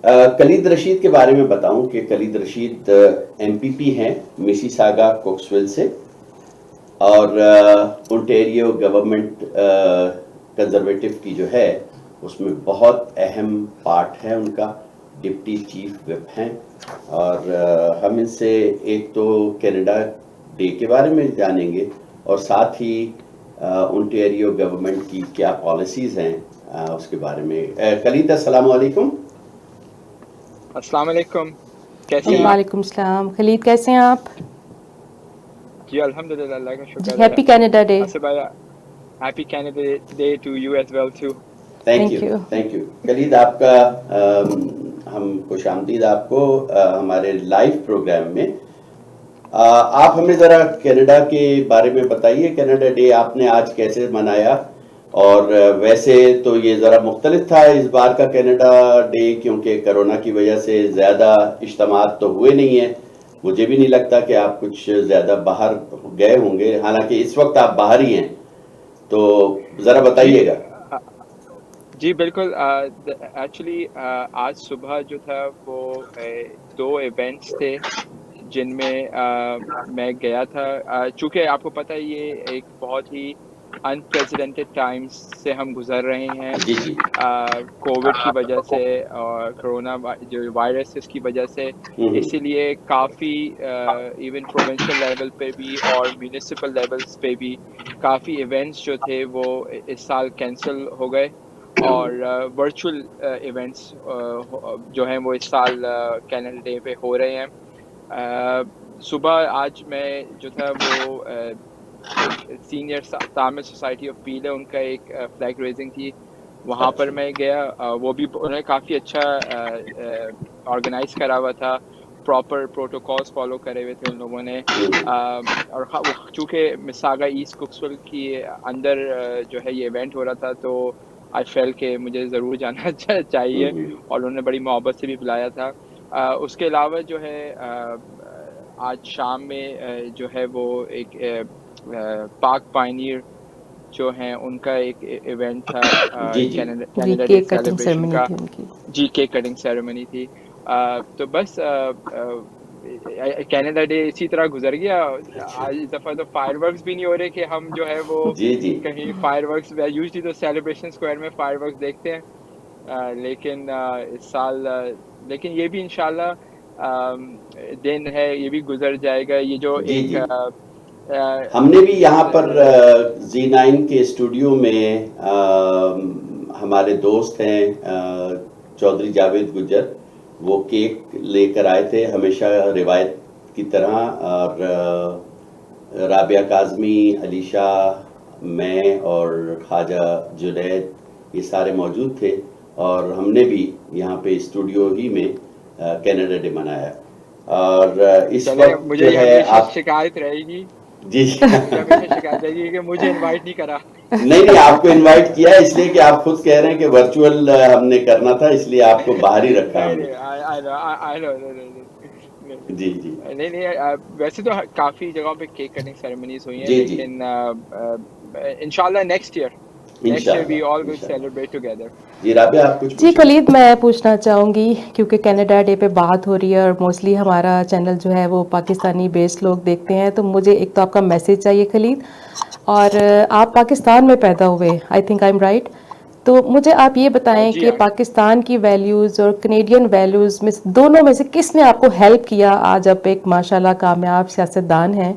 کلید رشید کے بارے میں بتاؤں کہ کلید رشید MPP ہیں میسیساگا کوکسویل سے، اور اونٹیریو گورنمنٹ کنزرویٹو کی جو ہے اس میں بہت اہم پارٹ ہے ان کا، ڈپٹی چیف وپ ہیں. اور ہم ان سے ایک تو کینیڈا ڈے کے بارے میں جانیں گے، اور ساتھ ہی اونٹیریو گورنمنٹ کی کیا پالیسیز ہیں اس کے بارے میں. کلید السلام علیکم. السلام علیکم، کیسے ہیں آپ؟ وعلیکم السلام. خلید کیسے ہیں آپ؟ جی الحمدللہ، اللہ کا جی شکر ہے. Happy Canada day. آصف بھائی، happy Canada day to you as well too. Thank you thank you. کلید آپ کا ہم خوش آمدید آپ کو ہمارے لائیو پروگرام میں. آپ ہمیں ذرا کینیڈا کے بارے میں بتائیے، کینیڈا ڈے آپ نے آج کیسے منایا؟ اور ویسے تو یہ ذرا مختلف تھا اس بار کا کینیڈا ڈے، کیونکہ کرونا کی وجہ سے زیادہ اجتماعات تو ہوئے نہیں ہیں. مجھے بھی نہیں لگتا کہ آپ کچھ زیادہ باہر گئے ہوں گے، حالانکہ اس وقت آپ باہر ہی ہیں، تو ذرا بتائیے گا. جی بالکل. ایکچولی آج صبح جو تھا وہ 2 ایونٹس تھے جن میں میں گیا تھا. چونکہ آپ کو پتہ ہے یہ ایک بہت ہی انپریزیڈنٹڈ ٹائمز سے ہم گزر رہے ہیں، جی جی کووڈ کی وجہ سے اور کرونا جو وائرس اس کی وجہ سے. اسی لیے کافی ایون پروونشل لیول پہ بھی اور میونسپل لیولز پہ بھی کافی ایونٹس جو تھے وہ اس سال کینسل ہو گئے، اور ورچوئل ایونٹس جو ہیں وہ اس سال کینیڈا ڈے پہ ہو رہے ہیں. صبح آج میں جو تھا وہ سینئر تامل سوسائٹی آف پیل ہے، ان کا ایک فلیگ ریزنگ تھی، وہاں پر میں گیا. وہ بھی انہوں نے کافی اچھا آرگنائز کرا ہوا تھا، پراپر پروٹوکالس فالو کرے ہوئے تھے ان لوگوں نے. اور چونکہ مساگا ایسٹ کوکسول کی اندر جو ہے یہ ایونٹ ہو رہا تھا تو آئی فیل کہ مجھے ضرور جانا چاہیے، اور انہوں نے بڑی محبت سے بھی بلایا تھا. اس کے علاوہ جو ہے آج شام میں جو ہے وہ ایک پاک پائنیر جو ہیں ان کا ایک ایونٹ تھا جی جی جی Canada day cake cutting celebration ceremony کا. تھی ان کی. جی کیک کٹنگ سیریمنی تھی. تو بس کینیڈا ڈے اسی طرح گزر گیا. آج اس دفعہ تو فائر ورکس بھی نہیں ہو رہے کہ ہم جو ہے وہ جی جی کہیں فائر ورکس، یوزلی تو سیلیبریشن اسکوائر میں فائر ورکس دیکھتے ہیں، لیکن اس سال لیکن یہ بھی انشاءاللہ دن ہے، یہ بھی گزر جائے گا. یہ جو جی ایک جی ہم نے بھی یہاں پر Z9 کے اسٹوڈیو میں ہمارے دوست ہیں چودھری جاوید گجر، وہ کیک لے کر آئے تھے ہمیشہ روایت کی طرح، اور رابعہ کاظمی، علیشہ، میں اور خواجہ جنید یہ سارے موجود تھے، اور ہم نے بھی یہاں پہ اسٹوڈیو ہی میں کینیڈا ڈے منایا. اور اس چلے وقت مجھے جو یہ ہے ہمیشہ آپ شکایت رہے گی، جی مجھے ہمیشہ شکایت رہے گی کہ مجھے انوائٹ نہیں کرا. نہیں آپ کو انوائٹ کیا اس لیے کہ آپ خود کہہ رہے ہیں کہ ورچوئل ہم نے کرنا تھا، اس لیے آپ کو باہر ہی رکھا ہم نہیں نے. جی جی نہیں ویسے تو کافی جگہوں پہ کیک کٹنگ سیریمنیز ہوئی ہیں، جی جی لیکن انشاءاللہ نیکسٹ ایئر وی آل ول انشاءاللہ. Celebrate together. جی رابعہ آپ کچھ جی پوچھیں. خلید میں پوچھنا چاہوں گی، کیونکہ کینیڈا ڈے پہ بات ہو رہی ہے اور موسٹلی ہمارا چینل جو ہے وہ پاکستانی بیسڈ لوگ دیکھتے ہیں، تو مجھے ایک تو آپ کا میسیج چاہیے خلید. اور آپ پاکستان میں پیدا ہوئے، I think I am right, تو مجھے آپ یہ بتائیں جی کہ ہاں. پاکستان کی ویلیوز اور کینیڈین ویلیوز میں دونوں میں سے کس نے آپ کو ہیلپ کیا آج آپ ایک ماشاءاللہ کامیاب سیاستدان ہیں؟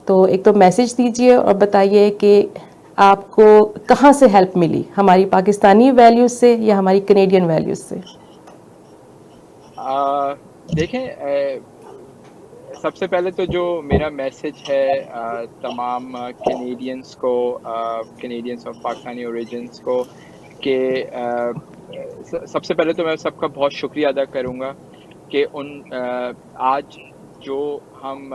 تو ایک تو میسیج دیجئے اور بتائیے کہ آپ کو کہاں سے ہیلپ ملی، ہماری پاکستانی ویلیوز سے یا ہماری کینیڈین ویلیوز سے؟ دیکھیں، سب سے پہلے تو جو میرا میسیج ہے تمام کینیڈینس کو، کینیڈینس آف پاکستانی اوریجنس کو، کہ سب سے پہلے تو میں سب کا بہت شکریہ ادا کروں گا کہ آج جو ہم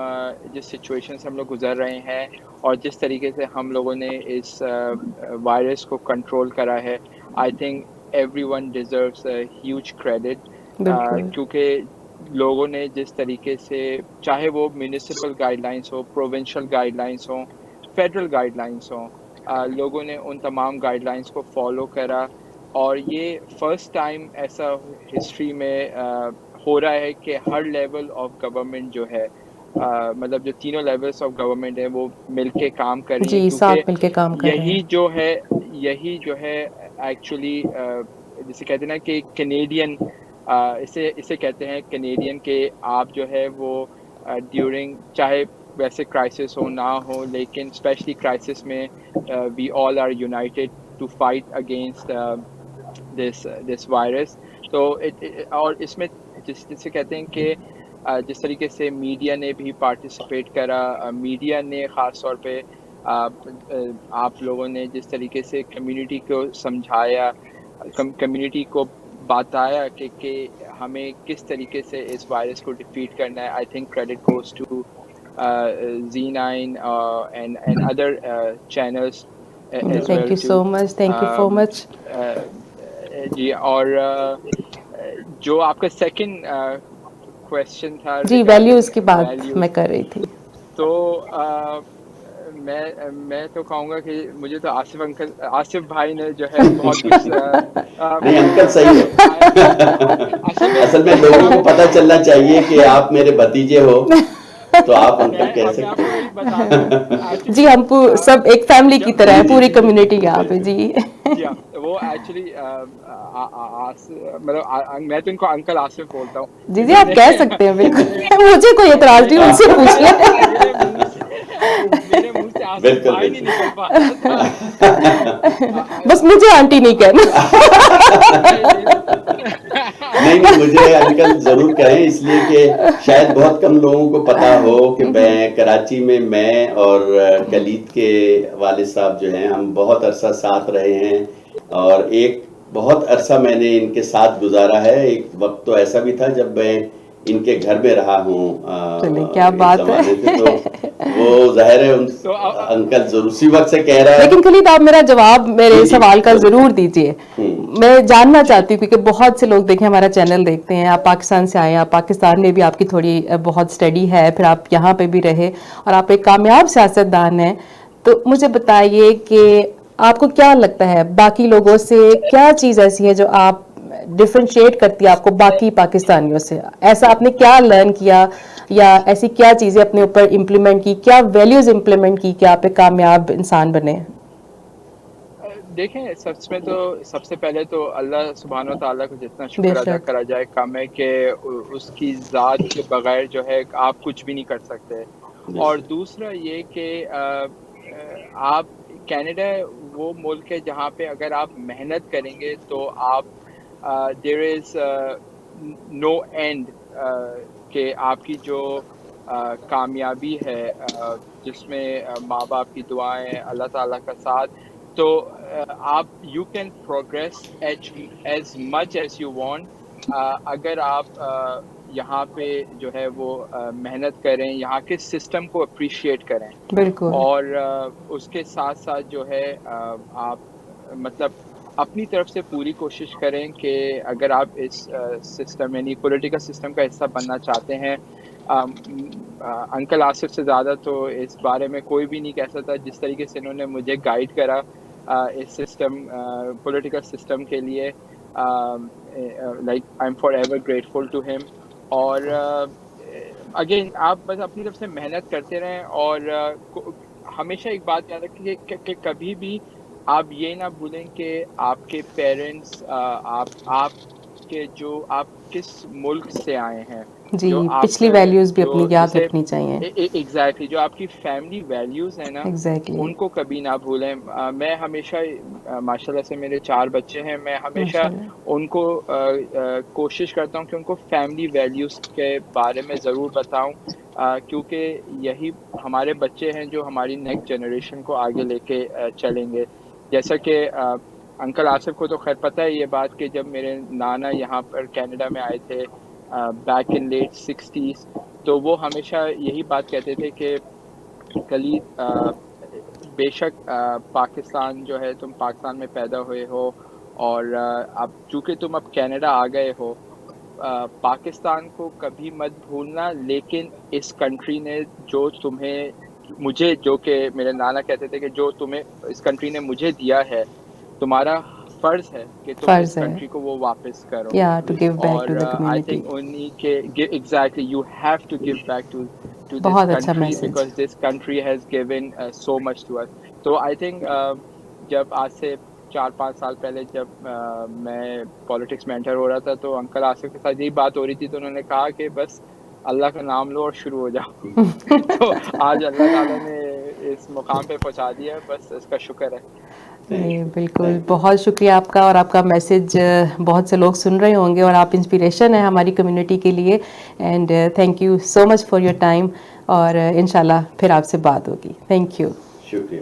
جس سچویشن سے ہم لوگ گزر رہے ہیں اور جس طریقے سے ہم لوگوں نے اس وائرس کو کنٹرول کرا ہے، I think every one deserves huge credit. بالکل. کیونکہ لوگوں نے جس طریقے سے، چاہے وہ میونسپل گائیڈ لائنس ہو، پروونشل گائیڈ لائنس ہوں، فیڈرل گائیڈ لائنس ہوں، لوگوں نے ان تمام گائیڈ لائنس کو فالو کرا. اور یہ فرسٹ ٹائم ایسا ہسٹری میں ہو رہا ہے کہ ہر لیول آف گورنمنٹ جو ہے مطلب جو تینوں لیولس آف گورنمنٹ ہیں وہ مل کے کام کر رہی ہیں, جی کیونکہ ساتھ مل کے کام کر رہے یہی جو ہے ایکچولی جسے کہتے ہیں نا کہ کینیڈین اسے کہتے ہیں کینیڈین کہ آپ جو ہے وہ ڈیورنگ چاہے ویسے کرائسس ہو نہ ہو لیکن اسپیشلی کرائسس میں we all are united to fight against this virus. تو اور اس میں جسے کہتے ہیں کہ جس طریقے سے میڈیا نے بھی پارٹیسپیٹ کرا, میڈیا نے خاص طور پہ آپ لوگوں نے جس طریقے سے کمیونٹی کو سمجھایا, کمیونٹی کو بتایا کہ ہمیں کس طریقے سے اس وائرس کو ڈیفیٹ کرنا ہے. I think credit goes to Z9 and other channels as thank well you too. So much, thank you so much. جی, اور جو آپ کا سیکنڈ کویشچن تھا جی ویلیوز کی بات میں کر رہی تھی. تو میں تو کہوں گا کہ مجھے تو آصف بھائی نے جو ہے بہت کچھ نہیں انکل صحیح ہے, اصل میں لوگوں کو پتہ چلنا چاہیے کہ آپ میرے بھتیجے ہو تو آپ انکل کہہ سکتے. جی ہم سب ایک فیملی کی طرح ہے, پوری کمیونٹی یہاں پہ. جی جی وہ ایکچولی مطلب میں تو ان کو انکل آصف بولتا ہوں. جی جی آپ کہہ سکتے ہیں بالکل, مجھے کوئی اعتراض نہیں, ان سے پوچھ لیں. میرے منہ سے آصف بھائی نہیں نکل پاتا, بس مجھے آنٹی نہیں کہنا. نہیں مجھے انکل ضرور کہیں, اس لیے کہ شاید بہت کم لوگوں کو پتا ہو کہ میں کراچی میں اور کلید کے والد صاحب جو ہیں ہم بہت عرصہ ساتھ رہے ہیں, اور ایک بہت عرصہ میں نے ان کے ساتھ گزارا ہے. ایک وقت تو ایسا بھی تھا جب میں ان کے گھر میں رہا ہوں کیا بات ہے, تو وہ ظاہر ہے انکل ضرور اسی وقت سے کہہ رہا ہے. لیکن خلید آپ میرا جواب میرے سوال کا ضرور دیجیے. میں جاننا چاہتی ہوں کیونکہ بہت سے لوگ دیکھیں ہمارا چینل دیکھتے ہیں, آپ پاکستان سے آئے ہیں, آپ پاکستان میں بھی آپ کی تھوڑی بہت اسٹڈی ہے, پھر آپ یہاں پہ بھی رہے اور آپ ایک کامیاب سیاستدان ہیں. تو مجھے بتائیے کہ آپ کو کیا لگتا ہے باقی لوگوں سے کیا چیز ایسی ہے جو آپ ڈفرینشیٹ کرتی ہے آپ کو باقی پاکستانیوں سے؟ ایسا آپ نے کیا لرن کیا یا ایسی کیا چیزیں اپنے اوپر امپلیمنٹ کی, کیا ویلیوز امپلیمنٹ کی کہ آپ ایک کامیاب انسان بنے؟ دیکھیں سچ میں تو سب سے پہلے تو اللہ سبحانہ و تعالیٰ کو جتنا بے شکر ادا شک, کرا جائے کم ہے کہ اس کی ذات کے بغیر جو ہے آپ کچھ بھی نہیں کر سکتے. اور دوسرا یہ کہ آپ کینیڈا وہ ملک ہے جہاں پہ اگر آپ محنت کریں گے تو آپ دیر از نو اینڈ کہ آپ کی جو کامیابی ہے جس میں ماں باپ کی دعائیں, اللہ تعالیٰ کا ساتھ, تو آپ you can progress as much as you want اگر آپ یہاں پہ جو ہے وہ محنت کریں, یہاں کے سسٹم کو اپریشیٹ کریں, بالکل اور اس کے ساتھ ساتھ جو ہے آپ مطلب اپنی طرف سے پوری کوشش کریں کہ اگر آپ اس سسٹم یعنی پولیٹیکل سسٹم کا حصہ بننا چاہتے ہیں. انکل آصف سے زیادہ تو اس بارے میں کوئی بھی نہیں کہہ سکتا جس طریقے سے انہوں نے مجھے گائیڈ کرا اس سسٹم پولیٹیکل سسٹم کے لیے. Like I'm forever grateful to him. اور اگین آپ بس اپنی طرف سے محنت کرتے رہیں, اور ہمیشہ ایک بات یاد رکھیے کہ کبھی بھی آپ یہ نہ بھولیں کہ آپ کے پیرنٹس آپ کے جو آپ کس ملک سے آئے ہیں, جی, جو آپ پچھلی کا ویلیوز بھی جو اپنی یاد جسے رکھنی چاہیے. ایگزیکٹلی جو آپ کی فیملی ویلیوز ہیں نا ایگزیکٹلی, ان کو کبھی نہ بھولیں. میں ہمیشہ ماشاء اللہ سے میرے 4 بچے ہیں, میں ہمیشہ ماشاء اللہ. ان کو کوشش کرتا ہوں کہ ان کو فیملی ویلیوز کے بارے میں ضرور بتاؤں, کیونکہ یہی ہمارے بچے ہیں جو ہماری نیکسٹ جنریشن کو آگے لے کے چلیں گے. جیسا کہ انکل آصف کو تو خیر پتہ ہے یہ بات کہ جب میرے نانا یہاں پر کینیڈا میں آئے تھے بیک ان لیٹ 60s, تو وہ ہمیشہ یہی بات کہتے تھے کہ کلید بے شک پاکستان جو ہے تم پاکستان میں پیدا ہوئے ہو, اور اب چونکہ تم اب کینیڈا آ گئے ہو, پاکستان کو کبھی مت بھولنا, لیکن اس کنٹری نے جو تمہیں مجھے جو کہ میرے نانا کہتے تھے کہ جو تمہیں اس کنٹری نے مجھے دیا ہے, تمہارا فرض ہے کہ تم فرض اس ہے کنٹری کو وہ واپس کرو. یا ٹو گیو بیک اور to the I community. Think انہی کے exactly you have to give back to this بہت اچھا country message. Because this country has given so much to us. تو آئی تھنک جب آج سے 4-5 سال پہلے جب میں پالیٹکس میں انٹر ہو رہا تھا تو انکل آصف کے ساتھ یہی بات ہو رہی تھی, تو انہوں نے کہا کہ بس اللہ کا نام لو اور شروع ہو جاؤ. تو آج اللہ تعالیٰ نے اس مقام پہ پہنچا دیا, بس اس کا شکر ہے. نہیں بالکل, بہت شکریہ آپ کا, اور آپ کا میسج بہت سے لوگ سن رہے ہوں گے, اور آپ انسپریشن ہیں ہماری کمیونٹی کے لیے. And thank you so much for your time, اور انشاءاللہ پھر آپ سے بات ہوگی. Thank you. شکریہ.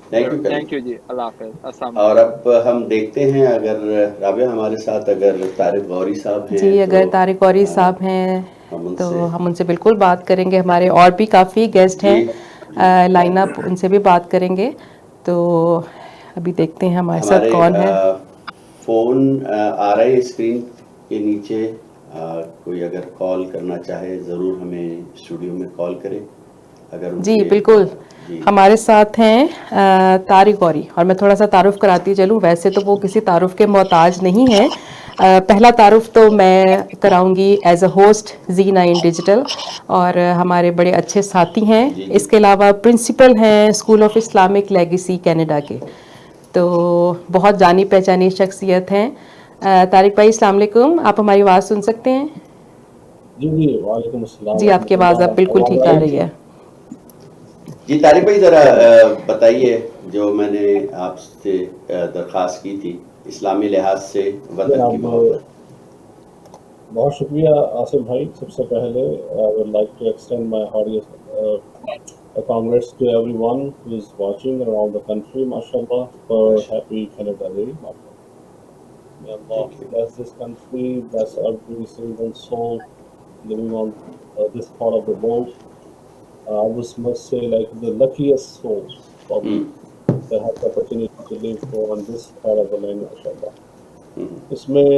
تھینک یو تھینک یو جی, اللہ حافظ, السلام اور علیکم. اب ہم دیکھتے ہیں اگر رابعہ ہمارے ساتھ اگر طارق غوری صاحب ہیں جی, اگر تو طارق غوری صاحب ہیں ہم ان تو سے ہم ان سے بالکل بات کریں گے. ہمارے اور بھی کافی گیسٹ ہیں لائن اپ, ان سے بھی بات کریں گے. تو ابھی دیکھتے ہیں ہمارے ساتھ ہمارے کون ہے. فون آ رہے ہیں اسکرین کے نیچے, کوئی اگر کال کرنا چاہے ضرور ہمیں اسٹوڈیو میں کال کرے. اگر ان جی کے بالکل, جی ہمارے ساتھ ہیں طارق غوری, اور میں تھوڑا سا تعارف کراتی چلوں. ویسے تو وہ کسی تعارف کے محتاج نہیں ہیں. پہلا تعارف تو میں کراؤں گی as a host Z9 digital, اور ہمارے بڑے اچھے ساتھی ہیں. جی اس کے علاوہ پرنسپل ہیں school of Islamic legacy Canada کے. تو بہت جانی پہچانی شخصیت ہیں. طارق بھائی السلام علیکم, آپ ہماری آواز سن سکتے ہیں؟ جی جی, وعلیکم السلام جی, آپ کی ورحمۃ آواز اب بالکل اللہ. ٹھیک آ رہی ہے. جی طارق بھائی ذرا بتائیے, جو میں نے آپ سے درخواست کی تھی, اسلامی لحاظ سے وطن کی جناب محبت. بہت شکریہ آصف بھائی. سب سے پہلے I would like to extend my heartiest congrats to everyone who is watching around the country, mashallah, for happy Canada Day. May Allah Thank you. bless this country, bless every single soul living on this part of the world. I must say, like, the luckiest souls probably that have the opportunity to live on this part of the land, mashallah. اس میں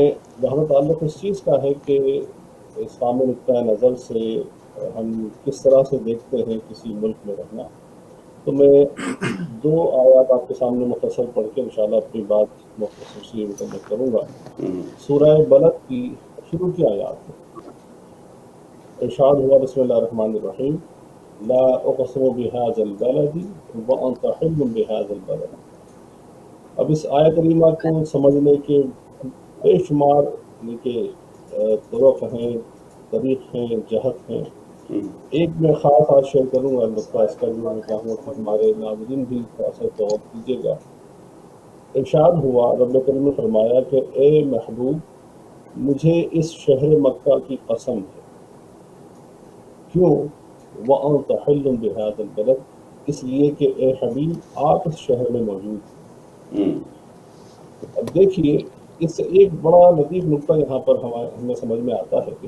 جہاں تعلق اس چیز کا ہے کہ اسلامی نقطۂ نظر سے ہم کس طرح سے دیکھتے ہیں کسی ملک میں رہنا, تو میں 2 آیات آپ کے سامنے مختصر پڑھ کے انشاءاللہ اپنی بات مختصر سی مکمل کروں گا. سورہ بلد کی شروع کی آیات ہے. ارشاد ہوا, بسم اللہ الرحمن الرحیم, لا اقسم بهذا البلد وانت حل بهذا البلد. اب اس آیت کریمہ کو سمجھنے کے بے شمار کہ طرق ہیں, طریق ہیں, جہت ہیں. ایک میں خاص آج شیئر کروں گا نقطہ اس کا, جو میں چاہوں گا کہ ہمارے ناظرین بھی تھوڑا سا غور کیجیے گا. ارشاد ہوا, رب کریم نے فرمایا کہ اے محبوب, مجھے اس شہر مکہ کی قسم ہے. کیوں؟ وَأَنْتَ حِلٌّ بِهَذَا الْبَلَدِ, اس لیے کہ اے حبیب آپ اس شہر میں موجود ہیں. اب دیکھیے, اس سے ایک بڑا لطیف نقطہ یہاں پر ہمیں سمجھ میں آتا ہے کہ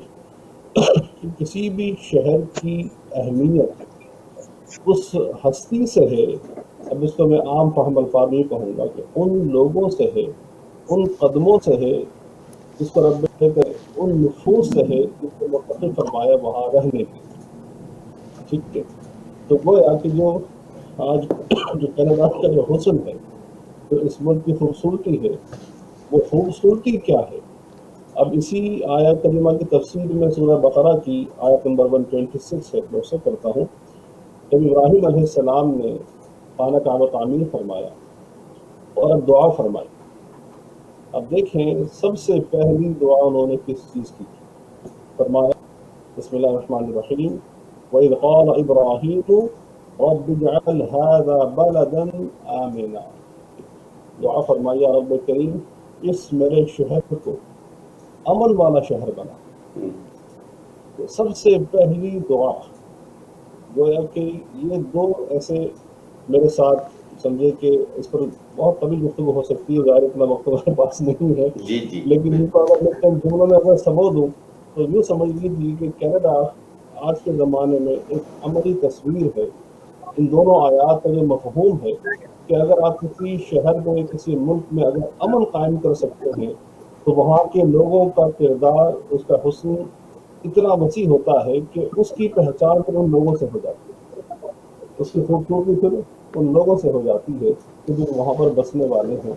کسی بھی شہر کی اہمیت اس ہستی سے ہے. اب اس کو میں عام فہم الفاظ میں کہوں گا کہ ان لوگوں سے ہے, ان قدموں سے ہے جس کو رب نے ان نفوس سے ہے جس کو منتخب فرمایا وہاں رہنے کی. ٹھیک ہے, تو گویا کہ جو آج جو کینیڈا کا جو حسن ہے, جو اس ملک کی خوبصورتی ہے, وہ خوبصورتی کیا ہے. اب اسی آیت کریمہ کی تفسیر میں سورہ بقرہ کی آیت نمبر 126 ہے, میں اسے کرتا ہوں. جب ابراہیم علیہ السلام نے خانہ کعبہ تعمیر فرمایا اور اب دعا فرمائی, اب دیکھیں سب سے پہلی دعا انہوں نے کس چیز کی تھی. فرمایا بسم اللہ الرحمن الرحیم, وَإِذْ قَالَ إِبْرَاهِيمُ رَبِّ اجْعَلْ هَذَا بَلَدًا آمِنًا. دعا فرمایا رب کریم اس میرے شہر کو امن والا شہر بنا. تو سب سے پہلی دعا گویا کہ یہ 2 ایسے میرے ساتھ سمجھے کہ اس پر بہت طویل گفتگو ہو سکتی ہے, ظاہر اتنا وقت ہمارے پاس نہیں ہے, لیکن ان کو اگر میں جملوں میں اگر سمو دوں تو یوں سمجھ لیجیے کہ کینیڈا آج کے زمانے میں ایک عملی تصویر ہے. ان دونوں آیات کا جو مفہوم ہے کہ اگر آپ کسی شہر میں, کسی ملک میں اگر امن قائم کر سکتے ہیں تو وہاں کے لوگوں کا کردار, اس کا حسن اتنا وسیع ہوتا ہے کہ اس کی پہچان پھر ان لوگوں سے ہو جاتی ہے, اس کی خوبصورتی پھر ان لوگوں سے ہو جاتی ہے کہ جو وہاں پر بسنے والے ہیں.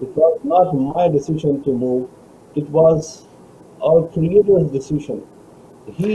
It was not my decision to move. It was our Creator's decision. He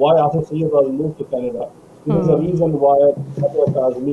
why Asif Sayyid was moved to Canada. This is the reason why Kazmi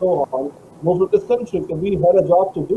so on moved to this country because we had a job to do.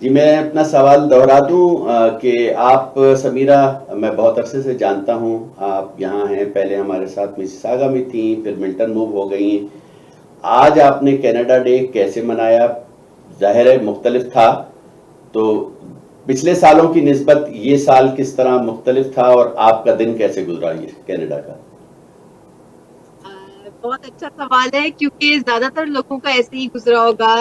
جی میں اپنا سوال دہرا دوں کہ آپ سمیرہ میں بہت عرصے سے جانتا ہوں، آپ یہاں ہیں، پہلے ہمارے ساتھ مسیساگا میں تھیں، پھر ملٹن موو ہو گئی ہیں. آج آپ نے کینیڈا ڈے کیسے منایا؟ ظاہر ہے مختلف تھا، تو پچھلے سالوں کی نسبت یہ سال کس طرح مختلف تھا اور آپ کا دن کیسے گزرا یہ کینیڈا کا؟ بہت اچھا سوال ہے، کیونکہ زیادہ تر لوگوں کا ایسے ہی گزرا ہوگا.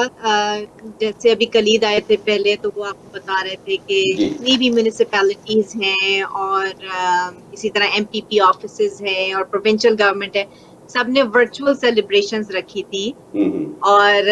جیسے ابھی کلید آئے تھے پہلے، تو وہ آپ کو بتا رہے تھے کہ جی جتنی بھی میونسپیلٹیز ہیں اور اسی طرح MPP آفیسز ہیں اور پروونشل گورنمنٹ ہے، سب نے ورچوئل سیلیبریشنز رکھی تھی. اور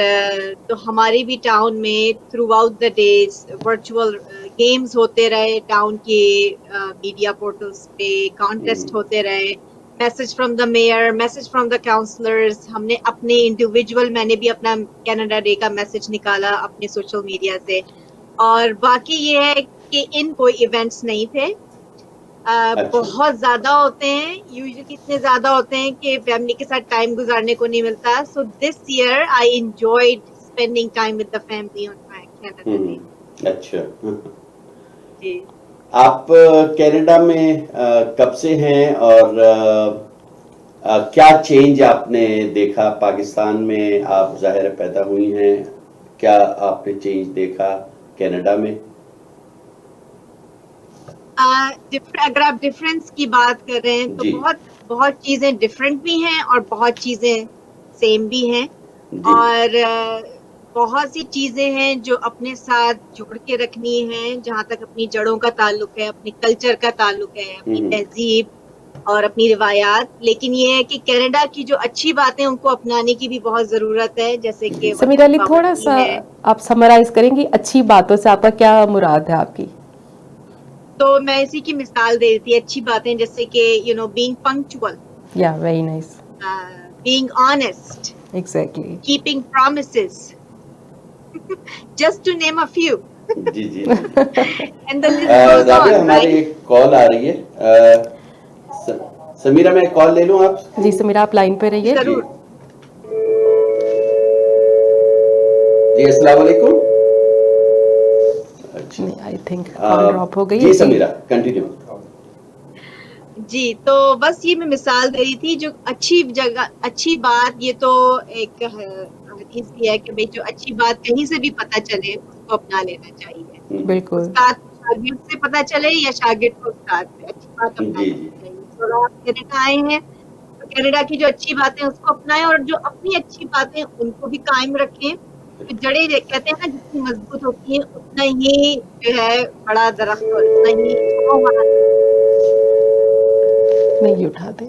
تو ہمارے بھی ٹاؤن میں throughout the days virtual games ہوتے رہے، ٹاؤن کے میڈیا پورٹلز پہ کانٹیسٹ ہوتے رہے، message from the mayor, message from the councillors. ہم نے اپنے انڈیویجول، میں نے بھی اپنا کینیڈا ڈے کا میسج نکالا اپنے سوشل میڈیا سے. اور باقی یہ ہے کہ ان کوئی ایونٹس نہیں تھے. بہت زیادہ ہوتے ہیں، یوزلی اتنے زیادہ ہوتے ہیں کہ فیملی کے ساتھ ٹائم گزارنے کو نہیں ملتا. So this year I enjoyed spending time with the family on my Canada day. اچھا، جی آپ کینیڈا میں کب سے ہیں اور کیا چینج آپ نے دیکھا؟ پاکستان میں آپ ظاہر پیدا ہوئی ہیں، کیا آپ نے چینج دیکھا کینیڈا میں؟ اگر آپ ڈفرینس کی بات کر رہے ہیں تو جی بہت چیزیں ڈفرینٹ بھی ہیں اور بہت چیزیں سیم بھی ہیں. جی اور بہت سی چیزیں ہیں جو اپنے ساتھ جوڑ کے رکھنی ہیں، جہاں تک اپنی جڑوں کا تعلق ہے، اپنی کلچر کا تعلق ہے، اپنی تہذیب اور اپنی روایات. لیکن یہ ہے کہ کینیڈا کی جو اچھی باتیں ان کو اپنانے کی بھی بہت ضرورت ہے، جیسے کہ سمیرہ علی تھوڑا سا آپ سمرائز کریں گی اچھی باتوں سے آپ کا کیا مراد ہے آپ کی؟ تو میں اسی کی مثال دے دیتی. اچھی باتیں جیسے کہ بینگ پنکچوئل، یا very nice, being honest, exactly. keeping promises, just to name a few. جی جی And the list goes Rabia on, ہماری right? ایک کال آ رہی ہے، سمیرہ میں کال لے لوں آپ؟ جی سمیرہ آپ لائن پہ رہیے. ضرور. جی السلام علیکم. آئی تھنک کال ڈراپ ہو گئی. جی سمیرہ کنٹینیو. جی تو بس یہ میں مثال دے رہی تھی. جو اچھی جگہ، اچھی بات، یہ تو ایک حدیث بھی ہے کہ بھئی جو اچھی بات کہیں سے بھی پتہ چلے اس کو اپنا لینا چاہیے. بالکل. استاد کو شاگرد سے پتہ چلے یا شاگرد کو استاد سے، اچھی بات اپنا جی لینا چاہیے. تو آپ کینیڈا آئے ہیں تو کینیڈا کی جو اچھی باتیں اس کو اپنائیں، اور جو اپنی اچھی باتیں ان کو بھی قائم رکھیں. جڑیں کہتے ہیں نا جتنی مضبوط ہوتی ہیں اتنا ہی جو ہے بڑا درخت، اور اتنا ہی نہیں اٹھاتے.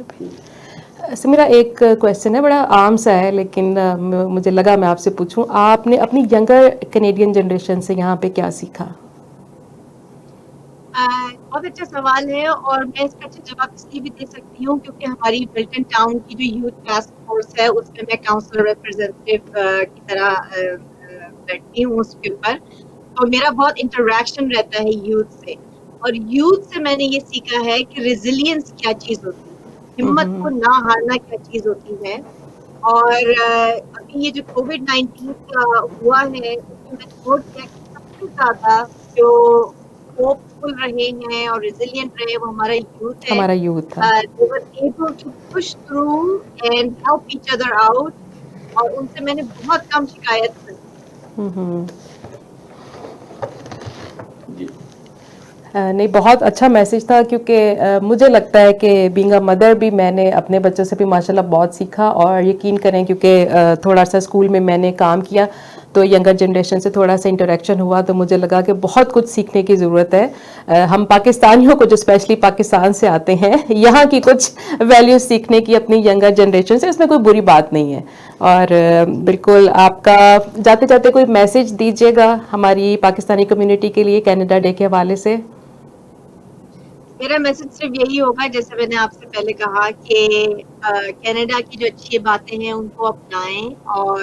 سمیرہ ایک کویسچن ہے، بڑا عام سا ہے لیکن مجھے لگا میں آپ سے پوچھوں. آپ نے اپنی ینگر کینیڈین جنریشن سے یہاں پہ کیا سیکھا؟ بہت اچھا سوال ہے، اور میں اس کا اچھا جواب اس لیے بھی دے سکتی ہوں کیونکہ ہماری ملٹن ٹاؤن کی جو یوتھ ٹاسک فورس ہے اس میں کاؤنسلر ریپرزینٹیو کی طرح بیٹھتی ہوں اس کے اوپر. تو میرا بہت انٹریکشن رہتا ہے یوتھ سے، اور یوتھ سے میں نے یہ سیکھا ہے کہ ریزیلینس کیا چیز ہوتی ہے، ہمت کو نہ ہارنا کیا چیز ہوتی ہے. اور ابھی یہ جو کووڈ-19 کا ہوا ہے اس میں نے نوٹ کیا کہ سب سے زیادہ جو ہوپ فل رہے ہیں اور ریزیلینٹ رہے وہ ہمارا یوتھ ہے. ہمارا یوتھ تھا. They were able to push through and help each other out, اور ان سے میں نے بہت کم شکایت سنی. نہیں بہت اچھا میسج تھا، کیونکہ مجھے لگتا ہے کہ بینگ اے مدر بھی میں نے اپنے بچوں سے بھی ماشاءاللہ بہت سیکھا. اور یقین کریں کیونکہ تھوڑا سا اسکول میں نے کام کیا تو ینگر جنریشن سے تھوڑا سا انٹریکشن ہوا، تو مجھے لگا کہ بہت کچھ سیکھنے کی ضرورت ہے. ہم پاکستانیوں کو جو اسپیشلی پاکستان سے آتے ہیں یہاں کی کچھ ویلیوز سیکھنے کی اپنی ینگر جنریشن سے، اس میں کوئی بری بات نہیں ہے. اور بالکل آپ کا جاتے جاتے کوئی میسج دیجیے گا ہماری پاکستانی کمیونٹی کے لیے کینیڈا ڈے کے حوالے سے؟ میرا میسج صرف یہی ہوگا، جیسے میں نے آپ سے پہلے کہا کہ کینیڈا کی جو اچھی باتیں ہیں ان کو اپنائیں، اور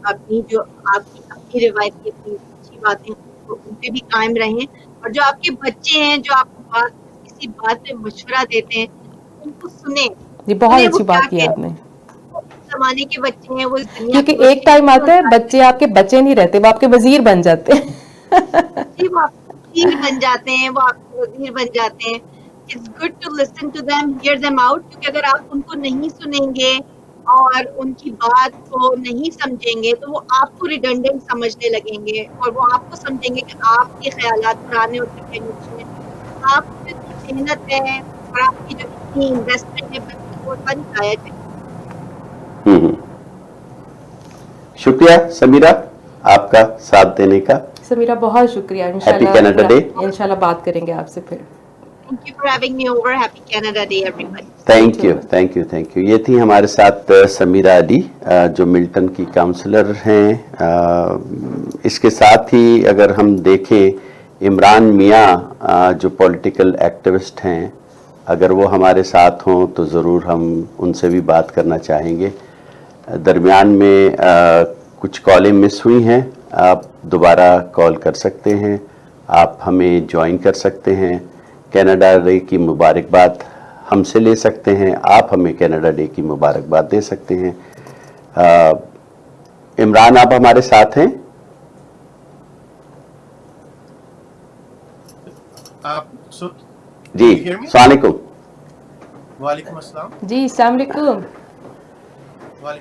اپنی جو آپ کی اپنی روایتی اپنی اچھی باتیں ان پہ بھی قائم رہیں. اور جو آپ کے بچے ہیں جو آپ کو کسی بات پہ مشورہ دیتے ہیں ان کو سنیں. یہ بہت اچھی بات کی آپ نے، زمانے کے بچے ہیں وہ اس دنیا کیونکہ ایک ٹائم آتا ہے بچے آپ کے بچے نہیں رہتے، وہ آپ کے وزیر بن جاتے ہیں. جی وہ آپ وزیر بن جاتے ہیں, وہ آپ کے وزیر بن جاتے ہیں. It's good to listen to them, hear them out, کیونکہ اگر آپ ان کو نہیں سنیں گے اور ان کی بات کو نہیں سمجھیں گے تو وہ آپ کو ریڈنڈنٹ سمجھنے لگیں گے, اور وہ آپ کو سمجھیں گے کہ آپ کے خیالات پرانے ہوتے چلے جا رہے ہیں. آپ کی جو محنت ہے اور آپ کی جو انویسٹمنٹ ہے وہ ساری ضائع جائے. شکریہ سمیرہ آپ کا ساتھ دینے کا. سمیرہ بہت شکریہ. Happy Canada day. انشاءاللہ بات کریں گے آپ سے پھر. Thank you for having me over. Happy Canada Day, everybody. Thank you thank you thank you. یہ تھی ہمارے ساتھ سمیرہ علی جو ملٹن کی کاؤنسلر ہیں. اس کے ساتھ ہی اگر ہم دیکھیں عمران میاں جو پولیٹیکل ایکٹیوسٹ ہیں, اگر وہ ہمارے ساتھ ہوں تو ضرور ہم ان سے بھی بات کرنا چاہیں گے. درمیان میں کچھ کالیں مس ہوئی ہیں, آپ دوبارہ کال کر سکتے ہیں, آپ ہمیں جوائن کر سکتے ہیں. کینیڈا ڈے کی مبارکباد ہم سے لے سکتے ہیں, آپ ہمیں کینیڈا ڈے کی مبارکباد دے سکتے ہیں. عمران آپ ہمارے ساتھ ہیں؟ جی السلام علیکم. وعلیکم السلام. جی السلام علیکم.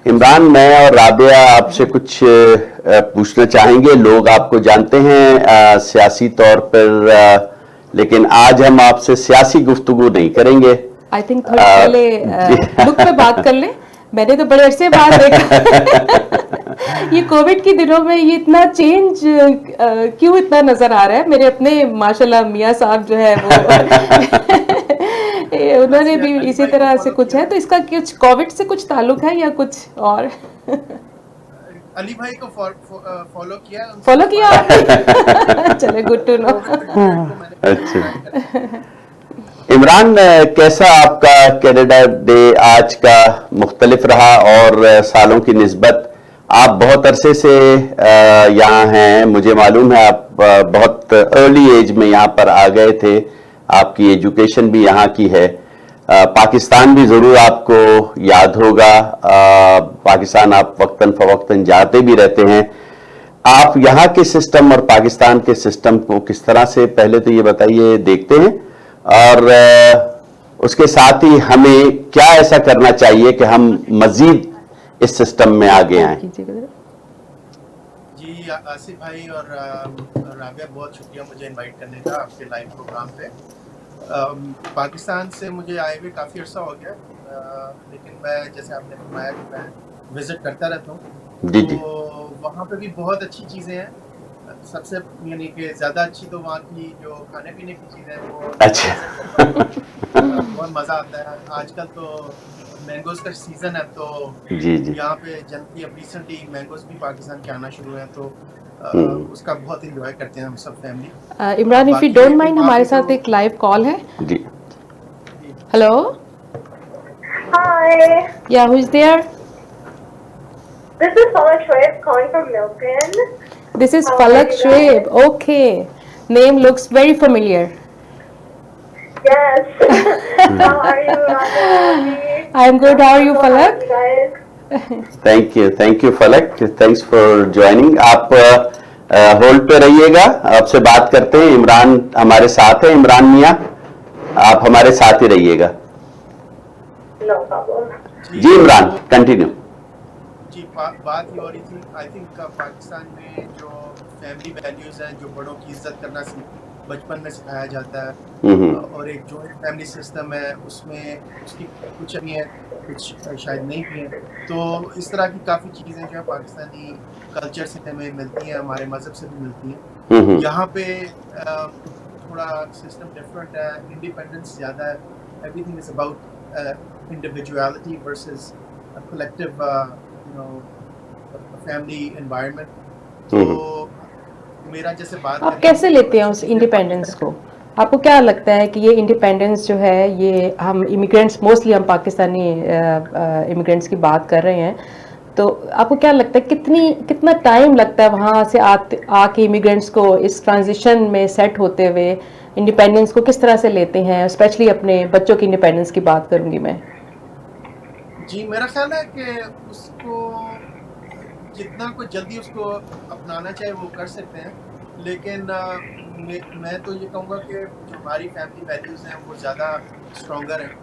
عمران, میں اور رابعہ آپ سے کچھ پوچھنا چاہیں گے. لوگ آپ کو جانتے ہیں سیاسی طور پر, لیکن آج ہم آپ سے سیاسی گفتگو نہیں کریں گے. آئی تھنک تھوڑا پہلے لک پہ بات کر لیں. میں نے تو بڑے عرصے بعد دیکھا یہ کووڈ کے دنوں میں یہ اتنا چینج کیوں اتنا نظر آ رہا ہے. میرے اپنے ماشاءاللہ میاں صاحب جو ہے وہ انہوں نے بھی اسی طرح سے کچھ ہے, تو اس کا کچھ کووڈ سے کچھ تعلق ہے یا کچھ اور؟ علی بھائی کو فالو کیا آپ نے؟ چلے گڈ ٹو نو. اچھا عمران, کیسا آپ کا کینیڈا ڈے آج کا مختلف رہا اور سالوں کی نسبت؟ آپ بہت عرصے سے یہاں ہیں, مجھے معلوم ہے آپ بہت ارلی ایج میں یہاں پر آ گئے تھے, آپ کی ایجوکیشن بھی یہاں کی ہے. پاکستان بھی ضرور آپ کو یاد ہوگا, پاکستان آپ وقتاً فوقتاً جاتے بھی رہتے ہیں. آپ یہاں کے سسٹم اور پاکستان کے سسٹم کو کس طرح سے, پہلے تو یہ بتائیے, دیکھتے ہیں, اور اس کے ساتھ ہی ہمیں کیا ایسا کرنا چاہیے کہ ہم مزید اس سسٹم میں آگے آئیں؟ جی آصف بھائی اور رابعہ, بہت شکریہ مجھے انوائٹ کرنے کا آپ کے لائیو پروگرام پہ. پاکستان سے مجھے آئے ہوئے کافی عرصہ ہو گیا, لیکن میں جیسے آپ نے فرمایا کہ میں وزٹ کرتا رہتا ہوں, تو وہاں پہ بھی بہت اچھی چیزیں ہیں. سب سے یعنی کہ زیادہ اچھی تو وہاں کی جو کھانے پینے کی چیزیں ہیں وہ بہت مزہ آتا ہے. آج کل تو مینگوز کا سیزن ہے, تو یہاں پہ جلدی اب ریسنٹلی مینگوز بھی پاکستان کے آنا شروع ہیں, تو اس کا بہت انجوائے کرتے ہیں ہم سب family. Imran, if you don't mind, ہمارے ساتھ ایک لائیو کال ہے. جی hello, hi, yeah who is there? this is Falak Shoaib calling from Milton. This is How Falak are you Shoaib. guys? Okay, name looks very familiar. Yes. How are you, Raja? I am good. How are you, Falak? How are you guys? Thank you Falak, thanks for joining. آپ hold پہ رہیے گا, آپ سے بات کرتے ہیں. عمران ہمارے ساتھ ہیں, عمران میاں آپ ہمارے ساتھ ہی رہیے گا. No problem. جی عمران کنٹینیو. جی بات یہ ہو رہی تھی, آئی تھنک پاکستان میں جو فیملی ویلیوز ہیں, جو بڑوں کی عزت کرنا بچپن میں سکھایا جاتا ہے, اور ایک جوائنٹ فیملی سسٹم ہے, اس میں اس کی کچھ بھی ہیں, کچھ شاید نہیں بھی ہیں. تو اس طرح کی کافی چیزیں جو ہے پاکستانی کلچر سے ہمیں ملتی ہیں, ہمارے مذہب سے بھی ملتی ہیں. یہاں پہ تھوڑا سسٹم ڈفرینٹ ہے, انڈیپینڈنس زیادہ ہے. Everything is about individuality versus collective family environment. تو میرا جیسے بات, آپ کیسے لیتے ہیں اس انڈیپینڈنس کو؟ آپ کو کیا لگتا ہے کہ یہ انڈیپینڈنس جو ہے, یہ ہم امیگرینٹس, موسٹلی ہم پاکستانی امیگرینٹس کی بات کر رہے ہیں, تو آپ کو کیا لگتا ہے کتنا ٹائم لگتا ہے وہاں سے آ کے امیگرینٹس کو اس ٹرانزیشن میں سیٹ ہوتے ہوئے انڈیپینڈنس کو کس طرح سے لیتے ہیں؟ اسپیشلی اپنے بچوں کی انڈیپینڈنس کی بات کروں گی میں. جی میرا خیال ہے کہ اس کو جتنا کوئی جلدی اس کو اپنانا چاہے وہ کر سکتے ہیں, لیکن میں تو یہ کہوں گا کہ جو ہماری فیملی ویلیوز ہیں وہ زیادہ اسٹرانگر ہیں.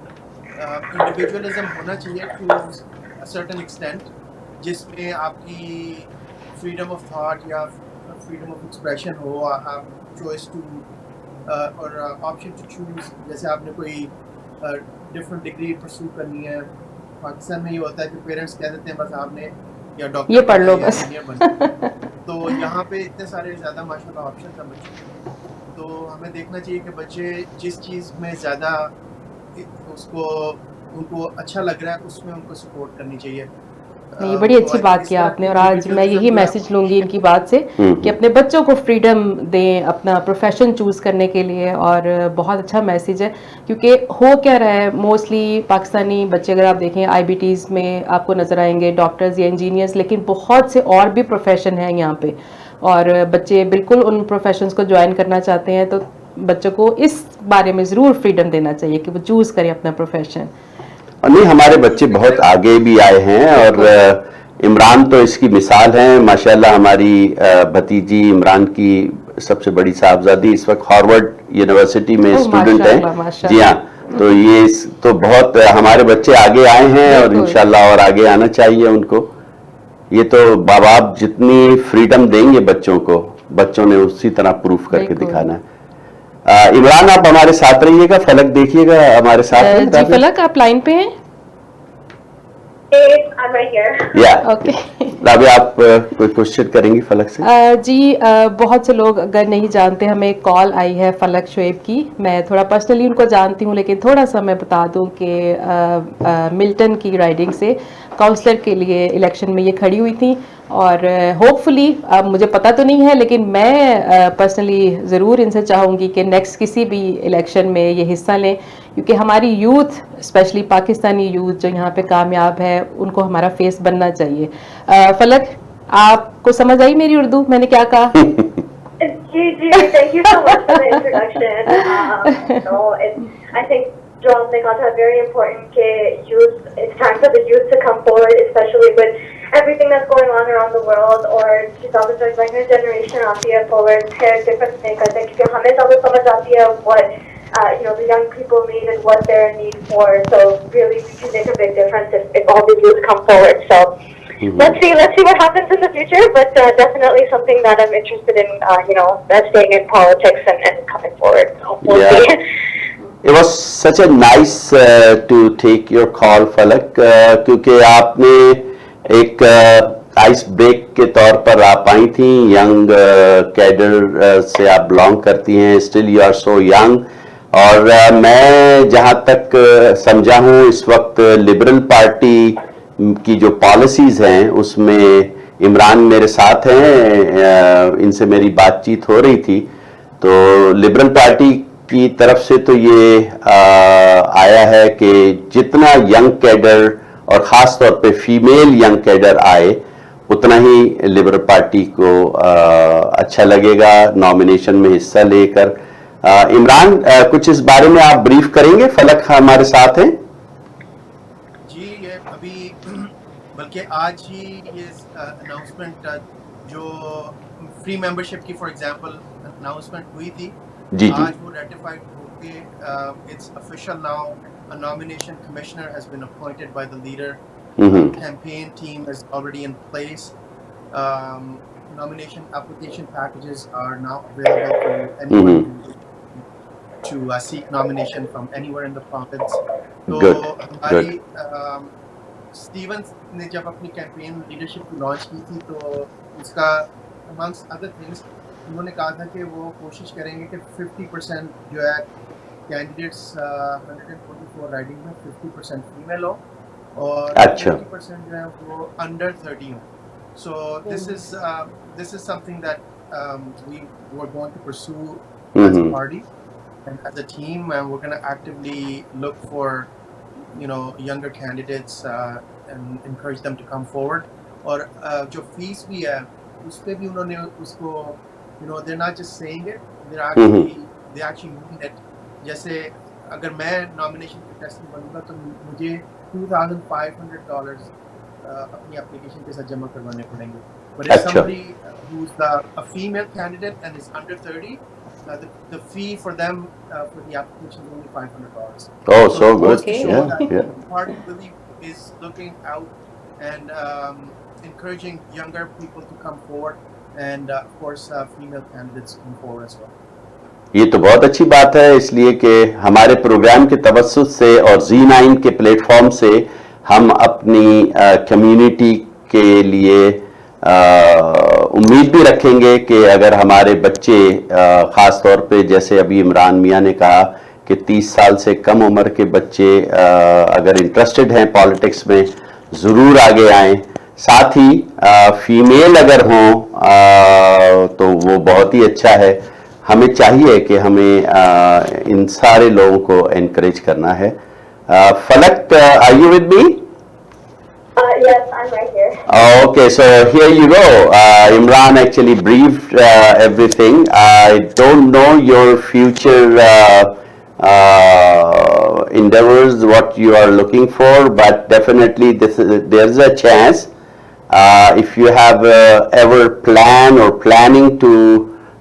انڈیویجولزم ہونا چاہیے ٹو سرٹن ایکسٹینٹ, جس میں آپ کی فریڈم آف تھاٹ یا فریڈم آف ایکسپریشن ہو, چوائس ٹو اور آپشن ٹو چوز. جیسے آپ نے کوئی ڈفرینٹ ڈگری پرسو کرنی ہے, پاکستان میں یہ ہوتا ہے کہ پیرنٹس کہہ دیتے ہیں بس آپ نے یا ڈاکٹر یہ پڑھ لو یا بس. انجینئر بننا. تو یہاں پہ اتنے سارے زیادہ ماشاء اللہ آپشنز ہیں بچوں کے, تو ہمیں دیکھنا چاہیے کہ بچے جس چیز میں زیادہ ان کو اچھا لگ رہا ہے اس میں ان کو سپورٹ کرنی چاہیے. یہ بڑی اچھی بات کی آپ نے, اور آج میں یہی میسج لوں گی ان کی بات سے کہ اپنے بچوں کو فریڈم دیں اپنا پروفیشن چوز کرنے کے لیے. اور بہت اچھا میسج ہے, کیونکہ ہو کیا رہا ہے موسٹلی پاکستانی بچے اگر آپ دیکھیں آئی بی ٹیز میں آپ کو نظر آئیں گے ڈاکٹرز یا انجینئرز, لیکن بہت سے اور بھی پروفیشن ہیں یہاں پہ, اور بچے بالکل ان پروفیشنز کو جوائن کرنا چاہتے ہیں. تو بچوں کو اس بارے میں ضرور فریڈم دینا چاہیے کہ وہ چوز کریں اپنا پروفیشن. نہیں, ہمارے بچے بہت آگے بھی آئے ہیں, اور عمران تو اس کی مثال ہیں ماشاءاللہ. ہماری بھتیجی عمران کی سب سے بڑی صاحبزادی اس وقت ہارورڈ یونیورسٹی میں اسٹوڈنٹ ہیں. جی ہاں, تو یہ تو بہت ہمارے بچے آگے آئے ہیں, اور انشاءاللہ اور آگے آنا چاہیے ان کو. یہ تو باپ باپ جتنی فریڈم دیں گے بچوں کو, بچوں نے اسی طرح پروف کر کے دکھانا ہے. عمران آپ ہمارے ساتھ رہیے گا, فلک دیکھیے گا ہمارے ساتھ. جی فلک آپ لائن پہ ہیں؟ I'm right here. Okay, Rabia آپ کوئی کوشچن کریں گی فلک سے؟ جی بہت سے لوگ اگر نہیں جانتے, ہمیں ایک کال آئی ہے فلک شعیب کی. میں تھوڑا پرسنلی ان کو جانتی ہوں, لیکن تھوڑا سا میں بتا دوں کہ ملٹن کی رائڈنگ سے کاؤنسلر کے لیے الیکشن میں یہ کھڑی ہوئی تھیں, اور ہوپ فلی, اب مجھے پتا تو نہیں ہے لیکن میں پرسنلی ضرور ان سے چاہوں گی کہ نیکسٹ کسی بھی الیکشن میں یہ حصہ لیں, کیونکہ ہماری یوتھ اسپیشلی پاکستانی یوتھ جو یہاں پہ کامیاب ہے ان کو ہمارا فیس بننا چاہیے. فلک آپ کو سمجھ آئی میری اردو, میں نے کیا کہا؟ Thank you so much for the introduction. I think جو آپ نے کہا تھا very important کہ it's time for the youth to come forward, especially with everything that's going on around the world. اور زیادہ تر younger generation آتی ہے forward, پھر difference نہیں کرتے کیونکہ ہمیں زیادہ سمجھ آتی ہے what the young people need and what they're in need for. So really we can make a big difference if all the youth come forward. So let's see what happens in the future, but definitely something that I'm interested in, staying in politics and coming forward. So we'll see. It was such a nice to take your call, Falak, کیونکہ آپ نے ایک ice break کے طور پر آپ آئی تھیں, young cadre سے آپ بلانگ کرتی ہیں, still you are so young. اور میں جہاں تک سمجھا ہوں اس وقت لبرل پارٹی کی جو پالیسیز ہیں اس میں عمران میرے ساتھ ہیں, ان سے میری بات چیت ہو رہی تھی. تو لبرل پارٹی کی طرف سے تو یہ آیا ہے کہ جتنا ینگ کیڈر اور خاص طور پہ فیمیل ینگ کیڈر آئے اتنا ہی لبرل پارٹی کو اچھا لگے گا نامینیشن میں حصہ لے کر. عمران کچھ اس بارے میں آپ بریف کریں گے؟ فلک ہمارے ساتھ ہیں. جی, یہ ابھی بلکہ آج ہی یہ اناؤنسمنٹ جو فری ممبرشپ کی فار ایگزامپل اناؤنسمنٹ ہوئی تھی, آج وہ ریٹیفائڈ ہو کے it's official now. A nomination commissioner has been appointed by the leader. Campaign team is already in place. Nomination application packages are now available to anyone to seek nomination from anywhere in the province. تو ہماری Steven نے جب اپنی campaign leadership launch کی تھی تو اس کا amongst other things انہوں نے کہا تھا کہ وہ کوشش کریں گے کہ 50% جو ہے کینڈیڈیٹس 144 رائڈنگ میں 50% فیمیل ہو اور 50% جو ہے وہ انڈر 30 ہوں. So this is something that we were going to pursue as a party and as a team, and we're going to actively look for younger candidates and encourage them to come forward. اور جو face بھی ہے اس پہ بھی انہوں نے اس کو they're not just saying it, they actually mean it. جیسے اگر میں نامینیشن کنٹیسٹنٹ بنوں گا تو مجھے $2,500 اپنی اپلیکیشن کے ساتھ جمع کروانے پڑیں گے. But if Achha. somebody who's a female candidate and is under 30, the fee for them for the application is only $500. Oh, so good. just to show Yeah, that yeah. the party really is looking out and encouraging younger people to come forward, and of course female candidates come forward as well. یہ تو بہت اچھی بات ہے، اس لیے کہ ہمارے programme کے توسط سے اور Z9 کے پلیٹ فارم سے ہم اپنی کمیونٹی کے لیے امید بھی رکھیں گے کہ اگر ہمارے بچے خاص طور پہ جیسے ابھی عمران میاں نے کہا کہ 30 سال سے کم عمر کے بچے اگر انٹرسٹڈ ہیں پالیٹکس میں ضرور آگے آئیں، ساتھ ہی فیمیل اگر ہوں تو وہ بہت ہی اچھا ہے. ہمیں چاہیے کہ ہمیں ان سارے لوگوں کو انکریج کرنا ہے. فلک are you with me? Yes, I'm right here. Okay, so here you go. Imran actually briefed everything. I don't know your future endeavors, what you are looking for, but definitely there's a chance. If you have ever planned or planning to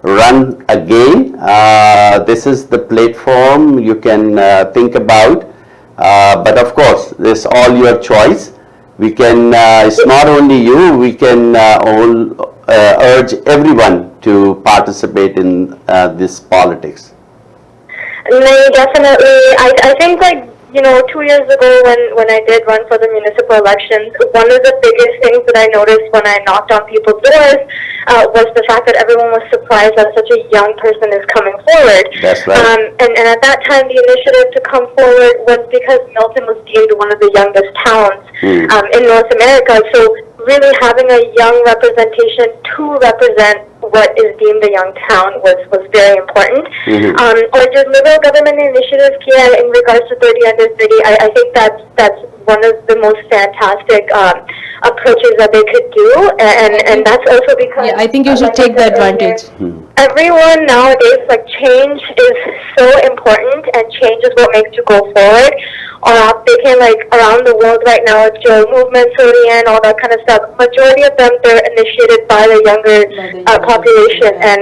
run again, this is the platform you can think about. But of course, it's all your choice. We can, it's not only you, we can all urge everyone to participate in this politics. No, definitely. I think, like, you know, 2 years ago when I did run for the municipal elections, one of the biggest things that I noticed when I knocked on people's doors was the fact that everyone was surprised that such a young person is coming forward. That's right. And at that time, the initiative to come forward was because Milton was deemed one of the youngest towns in North America. So really having a young representation to represent what is deemed a young town was very important. Or just liberal government initiatives here in regards to 30 under 30, I think that's one of the most fantastic approaches that they could do, and that's also because Yeah, I think you should like I take the said earlier, advantage. Everyone nowadays, like, change is so important, and change is what makes you go forward. Or they can, like, around the world right now, it's your movement, and all that kind of stuff. Majority of them, they're initiated by the younger population, and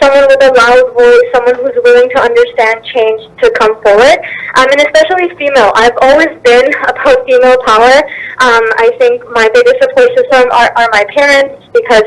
someone with a loud voice, someone who's willing to understand change to come forward, and especially female. I've always been about female power. I think my biggest support system are my parents, because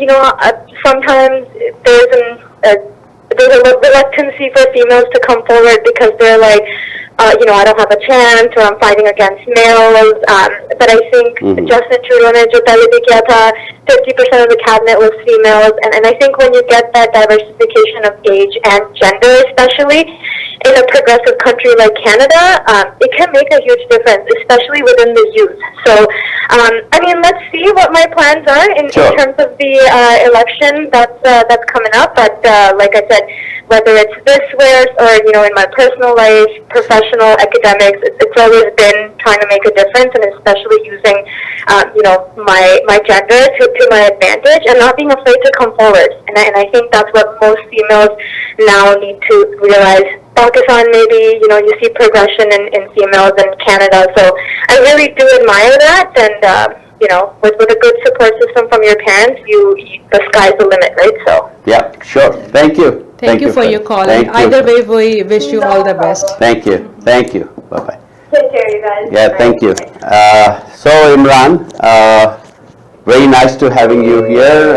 you know, sometimes there's a reluctancy for females to come forward because they're like, you know, I don't have a chance, or I'm fighting against males. But I think Justin Trudeau ne jo pehle bhi kiya tha, 50% of the cabinet was females, and I think when you get that diversification of age and gender, especially in a progressive country like Canada, it can make a huge difference, especially within the youth. So, I mean, let's see what my plans are in terms of the election that's coming up. But like I said, whether it's this way or, you know, in my personal life, professional, academics, it's always been trying to make a difference, and especially using, you know, my gender to my advantage, and not being afraid to come forward. And I think that's what most females now need to realize. Pakistan, maybe, you know, you see progression in females in Canada. So I really do admire that, and, you know, with a good support system from your parents, the sky's the limit, right? So. Yeah, sure. Thank you. Thank you for your call. Thank And either you. way, we wish you all the best. Thank you. Thank you. Bye-bye. Take care, you guys. Yeah, thank you. So Imran, very nice to having you here.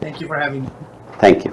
Thank you for having me. Thank you.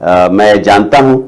میں جانتا ہوں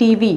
TV।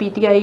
PTI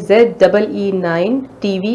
ZEE9 TV।